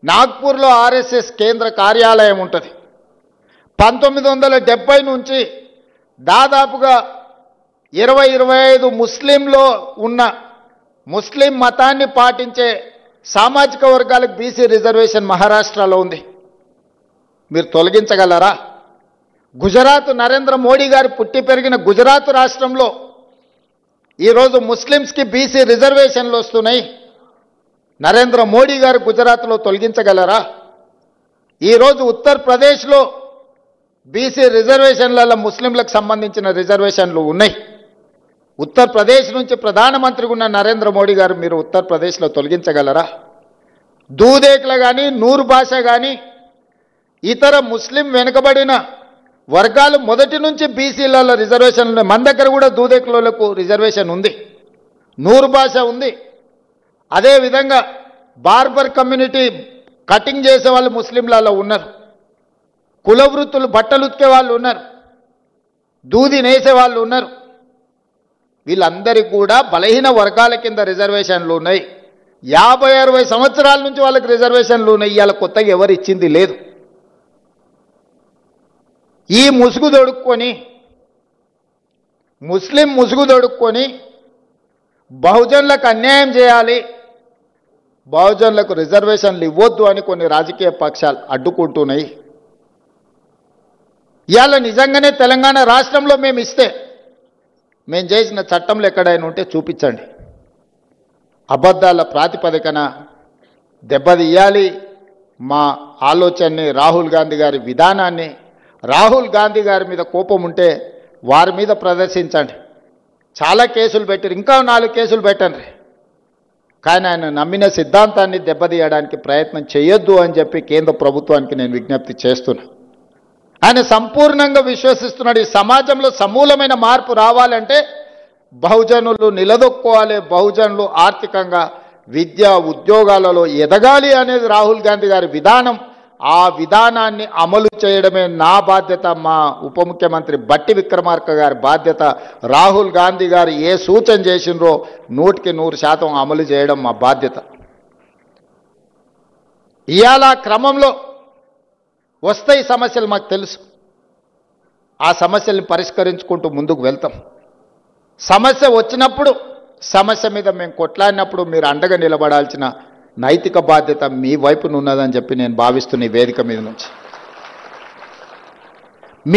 నాగ్పూర్లో RSS కేంద్ర కార్యాలయం ఉంటుంది. 1970 నుంచి దాదాపుగా 20-25 ముస్లింలో ఉన్న ముస్లిం మతాన్ని పాటించే సామాజిక వర్గాలకు బీసీ రిజర్వేషన్ మహారాష్ట్రలో ఉంది. మీరు తొలగించగలరా? గుజరాత్ నరేంద్ర మోడీ గారు పుట్టి పెరిగిన గుజరాత్ రాష్ట్రంలో ఈరోజు ముస్లిమ్స్కి బీసీ రిజర్వేషన్లు వస్తున్నాయి. నరేంద్ర మోడీ గారు గుజరాత్లో తొలగించగలరా? ఈరోజు ఉత్తరప్రదేశ్లో బీసీ రిజర్వేషన్లలో ముస్లింలకు సంబంధించిన రిజర్వేషన్లు ఉన్నాయి. ఉత్తరప్రదేశ్ నుంచి ప్రధానమంత్రిగా ఉన్న నరేంద్ర మోడీ గారు మీరు ఉత్తరప్రదేశ్లో తొలగించగలరా? దూదేకులు కానీ నూరు భాష కానీ ఇతర ముస్లిం వెనుకబడిన వర్గాలు మొదటి నుంచి బీసీలలో రిజర్వేషన్లు ఉన్నాయి. మన దగ్గర కూడా దూదేకులకు రిజర్వేషన్ ఉంది, నూరు భాష ఉంది. అదేవిధంగా బార్బర్ కమ్యూనిటీ కటింగ్ చేసే వాళ్ళు ముస్లింలలో ఉన్నారు, కుల వృత్తులు బట్టలు ఉతికే వాళ్ళు ఉన్నారు, దూది నేసే వాళ్ళు ఉన్నారు. వీళ్ళందరికీ కూడా బలహీన వర్గాల కింద రిజర్వేషన్లు ఉన్నాయి. 50-60 సంవత్సరాల నుంచి వాళ్ళకి రిజర్వేషన్లు ఉన్నాయి. ఇవాళ కొత్తగా ఎవరు ఇచ్చింది లేదు. ఈ ముసుగు దొడుక్కొని ముస్లిం ముసుగు దొడుక్కొని బహుజనులకు అన్యాయం చేయాలి, బహుజనులకు రిజర్వేషన్లు ఇవ్వొద్దు అని కొన్ని రాజకీయ పక్షాలు అడ్డుకుంటున్నాయి. ఇవాళ నిజంగానే తెలంగాణ రాష్ట్రంలో మేము ఇస్తే మేము చేసిన చట్టంలో ఎక్కడైనా ఉంటే చూపించండి. అబద్ధాల ప్రాతిపదికన దెబ్బతీయాలి మా ఆలోచనని, రాహుల్ గాంధీ గారి విధానాన్ని. రాహుల్ గాంధీ గారి మీద కోపం ఉంటే వారి మీద ప్రదర్శించండి. చాలా కేసులు పెట్టారు, ఇంకా 4 కేసులు పెట్టండి. కానీ ఆయన నమ్మిన సిద్ధాంతాన్ని దెబ్బతీయడానికి ప్రయత్నం చేయొద్దు అని చెప్పి కేంద్ర ప్రభుత్వానికి నేను విజ్ఞప్తి చేస్తున్నా. ఆయన సంపూర్ణంగా విశ్వసిస్తున్నాడు ఈ సమాజంలో సమూలమైన మార్పు రావాలంటే బహుజనులు నిలదొక్కోవాలి, బహుజనులు ఆర్థికంగా విద్య ఉద్యోగాలలో ఎదగాలి అనేది రాహుల్ గాంధీ గారి విధానం. ఆ విధానాన్ని అమలు చేయడమే నా బాధ్యత, మా ఉప ముఖ్యమంత్రి బట్టి విక్రమార్క గారి బాధ్యత. రాహుల్ గాంధీ గారు ఏ సూచన చేసినరో 100% అమలు చేయడం మా బాధ్యత. ఇవాళ క్రమంలో వస్తాయి సమస్యలు, మాకు తెలుసు. ఆ సమస్యల్ని పరిష్కరించుకుంటూ ముందుకు వెళ్తాం. సమస్య వచ్చినప్పుడు, సమస్య మీద మేము కొట్లాడినప్పుడు మీరు అండగా నిలబడాల్సిన నైతిక బాధ్యత మీ వైపున ఉన్నదని చెప్పి నేను భావిస్తున్న ఈ వేదిక మీద నుంచి